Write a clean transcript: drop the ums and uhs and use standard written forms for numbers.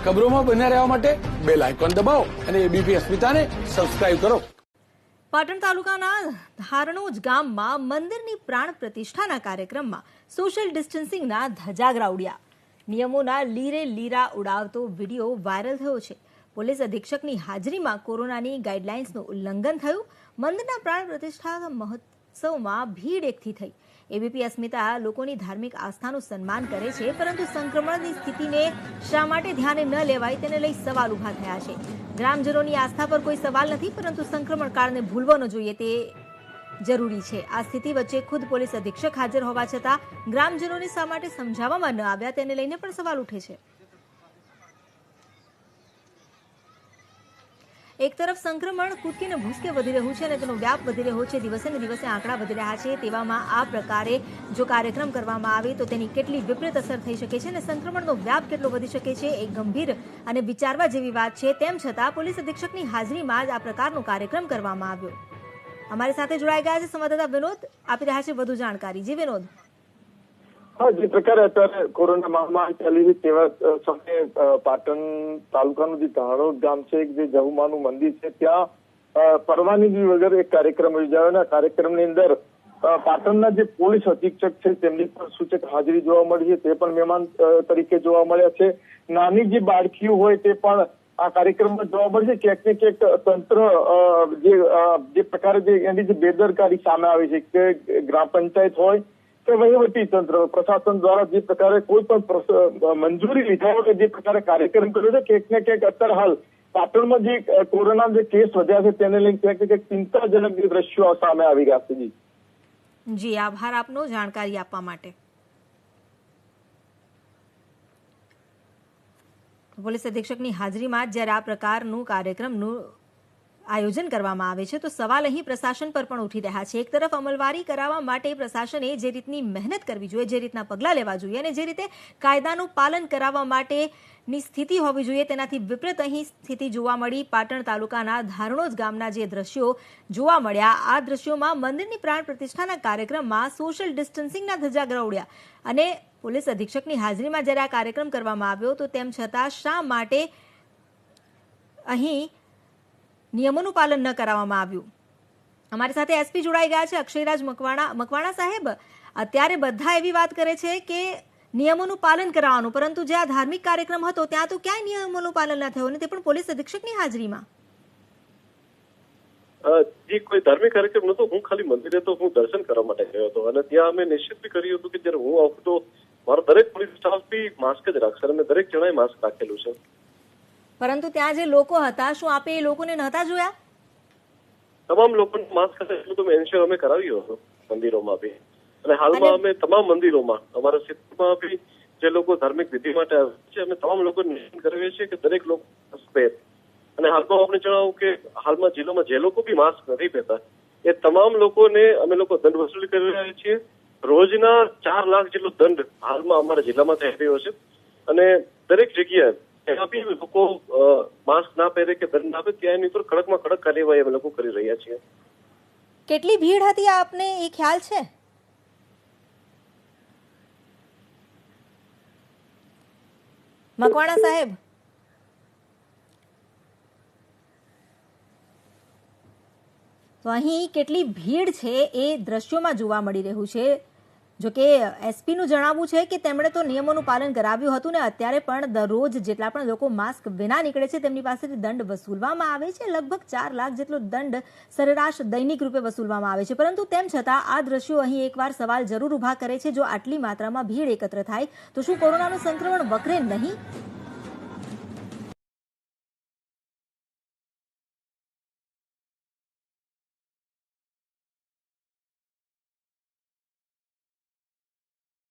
ખબરોમાં બન્યા રહેવા માટે બેલ આઇકોન દબાવો અને એબીપી અસ્મિતાને સબસ્ક્રાઇબ કરો. પાટણ તાલુકાના ધારણોજ ગામમાં મંદિરની પ્રાણ પ્રતિષ્ઠાના કાર્યક્રમમાં સોશિયલ ડિસ્ટન્સિંગના ધજાગરા ઉડ્યા. નિયમોના લીરે લીરા ઉડાવતો વિડીયો વાયરલ થયો છે. પોલીસ અધિક્ષકની હાજરીમાં કોરોનાની ગાઈડલાઇન્સનું ઉલ્લંઘન થયું. મંદિરના પ્રાણ પ્રતિષ્ઠા મહોત્સવમાં ભીડ એકઠી થઈ. એબીપી અસ્મિતા લોકોની ધાર્મિક આસ્થાનું સન્માન કરે છે, પરંતુ સંક્રમણની સ્થિતિને શા માટે ધ્યાને ન લેવાય તેને લઈ સવાલ ઉભા થયા છે. ગ્રામજનોની આસ્થા પર કોઈ સવાલ નથી, પરંતુ સંક્રમણ કાળને ભૂલવો ન જોઈએ તે જરૂરી છે. આ સ્થિતિ વચ્ચે ખુદ પોલીસ અધિક્ષક હાજર હોવા છતાં ગ્રામજનોને શા માટે સમજાવવામાં ન આવ્યા તેને લઈને પણ સવાલ ઉઠે છે. એક તરફ સંક્રમણ કૂદકીને ભૂસકે વધી રહ્યું છે અને તેનો વ્યાપ વધી રહ્યો છે. દિવસે ને દિવસે આંકડા વધી રહ્યા છે. તેવામાં આ પ્રકારે જો કાર્યક્રમ કરવામાં આવે તો તેની કેટલી વિપરીત અસર થઈ શકે છે અને સંક્રમણનો વ્યાપ કેટલો વધી શકે છે એ ગંભીર અને વિચારવા જેવી વાત છે. તેમ છતાં પોલીસ અધિક્ષકની હાજરીમાં જ આ પ્રકારનો કાર્યક્રમ કરવામાં આવ્યો. અમારી સાથે જોડાઈ ગયા છે સંવાદદાતા વિનોદ, આપી રહ્યા છે વધુ જાણકારી. જી વિનોદ. હા, જે પ્રકારે અત્યારે કોરોના મહામારી ચાલી રહી તેવા સમયે પાટણ તાલુકાનું જે ધાણોદ ગામ છે, જે જહુમાનું મંદિર છે, ત્યાં પરવાનગી વગર એક કાર્યક્રમ યોજાયો. આ કાર્યક્રમની અંદર પાટણના જે પોલીસ અધિક્ષક છે તેમની પણ સૂચક હાજરી જોવા મળી છે. તે પણ મહેમાન તરીકે જોવા મળ્યા છે. નાની જે બાળકીઓ હોય તે પણ આ કાર્યક્રમમાં જોવા મળશે. ક્યાંક ને ક્યાંક તંત્ર જે પ્રકારે એની જે બેદરકારી સામે આવી છે કે ગ્રામ પંચાયત હોય કે વહીવટી તંત્ર પ્રશાસન દ્વારા જે પ્રકારે કોઈ પણ મંજૂરી લીધા વગર જે પ્રકારે કાર્યક્રમ કર્યો છે, ક્યાંક ને ક્યાંક અત્યારે હાલ પાટણમાં જે કોરોના જે કેસ વધ્યા છે તેને લઈને ક્યાંક ને ક્યાંક ચિંતાજનક જે દ્રશ્યો સામે આવી રહ્યા છે. જી આભાર આપનો જાણકારી આપવા માટે. પોલીસ અધિક્ષકની હાજરીમાં જ્યારે આ પ્રકારનું કાર્યક્રમનું આયોજન કરવામાં આવે છે તો સવાલ અહીં પ્રશાસન પર પણ ઉઠી રહ્યા છે. એક તરફ અમલવારી કરાવવા માટે પ્રશાસને જે રીતની મહેનત કરવી જોઈએ, જે રીતના પગલાં લેવા જોઈએ અને જે રીતે કાયદાનું પાલન કરાવવા માટેની સ્થિતિ હોવી જોઈએ તેનાથી વિપરીત અહીં સ્થિતિ જોવા મળી. પાટણ તાલુકાના ધારણોજ ગામના જે દ્રશ્યો જોવા મળ્યા, આ દ્રશ્યોમાં મંદિરની પ્રાણ પ્રતિષ્ઠાના કાર્યક્રમમાં સોશિયલ ડિસ્ટન્સિંગના ધજાગરા ઉડ્યા અને પોલીસ અધિક્ષકની હાજરીમાં જ્યારે આ કાર્યક્રમ કરવામાં આવ્યો તો તેમ છતાં શા માટે અહીં નિયમોનું પાલન ન કરાવવામાં આવ્યું? અમારી સાથે એસપી જોડાઈ ગયા છે અક્ષયરાજ મકવાણા સાહેબ. અત્યારે બધા એવી વાત કરે છે કે નિયમોનું પાલન કરાવવાનું, પરંતુ જે આ ધાર્મિક કાર્યક્રમ હતો ત્યાં તો ક્યાંય નિયમોનું પાલન ન થયું અને તે પણ પોલીસ અધિક્ષકની હાજરીમાં. જે કોઈ ધાર્મિક કાર્યક્રમ નતો, હું ખાલી મંદિરે તો હું દર્શન કરવા માટે ગયો હતો અને ત્યાં અમે નિશ્ચિત બી કર્યું હતું કે જયારે હું આવું તો મારો દરેક પોલીસ સ્ટાફ બી માસ્ક જ રાખશે અને દરેક જણાએ માસ્ક રાખેલું છે. પરંતુ ત્યાં જે લોકો હતા, શું આપે એ લોકોને નહોતા જોયા? તમામ લોકોને માસ્ક હશે એટલું તો એન્શ્યોર અમે કરાવ્યું હતું મંદિરોમાં બી. અને હાલમાં અમે તમામ મંદિરોમાં અમારા ક્ષેત્રમાં બી જે લોકો ધાર્મિક વિધિ માટે આવે છે અમે તમામ લોકોને નિશ્ચિત કરીએ છીએ કે દરેક લોકો પહેરે. અને હાલમાં આપણે જણાવું કે હાલમાં જિલ્લામાં જે લોકો બી માસ્ક નથી પહેરતા એ તમામ લોકોને અમે લોકો દંડ વસૂલી કરી રહ્યા છીએ. રોજના 4 લાખ જેટલો દંડ હાલમાં અમારા જિલ્લામાં થઈ રહ્યો છે અને દરેક જગ્યાએ એમાં બી લોકો માસ્ક ના પહેરે કે દંડ ના આપે ત્યાં એની ઉપર કડકમાં કડક કાર્યવાહી અમે લોકો કરી રહ્યા છીએ. કેટલી ભીડ હતી આપને એ ખ્યાલ છે? મકવાણા સાહેબ. તો અહીં કેટલી ભીડ છે એ દ્રશ્યોમાં જોવા મળી રહ્યું છે. જો કે એસપીનું જણાવવું છે કે તેમણે તો નિયમોનું પાલન કરાવ્યું હતું ને અત્યારે પણ દરરોજ જેટલા પણ લોકો માસ્ક વિના નીકળે છે તેમની પાસેથી દંડ વસૂલવામાં આવે છે. લગભગ 4 લાખ જેટલો દંડ સરેરાશ દૈનિક રૂપે વસૂલવામાં આવે છે. પરંતુ તેમ છતાં આ દ્રશ્યો અહીં એકવાર સવાલ જરૂર ઉભા કરે છે. જો આટલી માત્રામાં ભીડ એકત્ર થાય તો શું કોરોનાનું સંક્રમણ વકરે નહીં?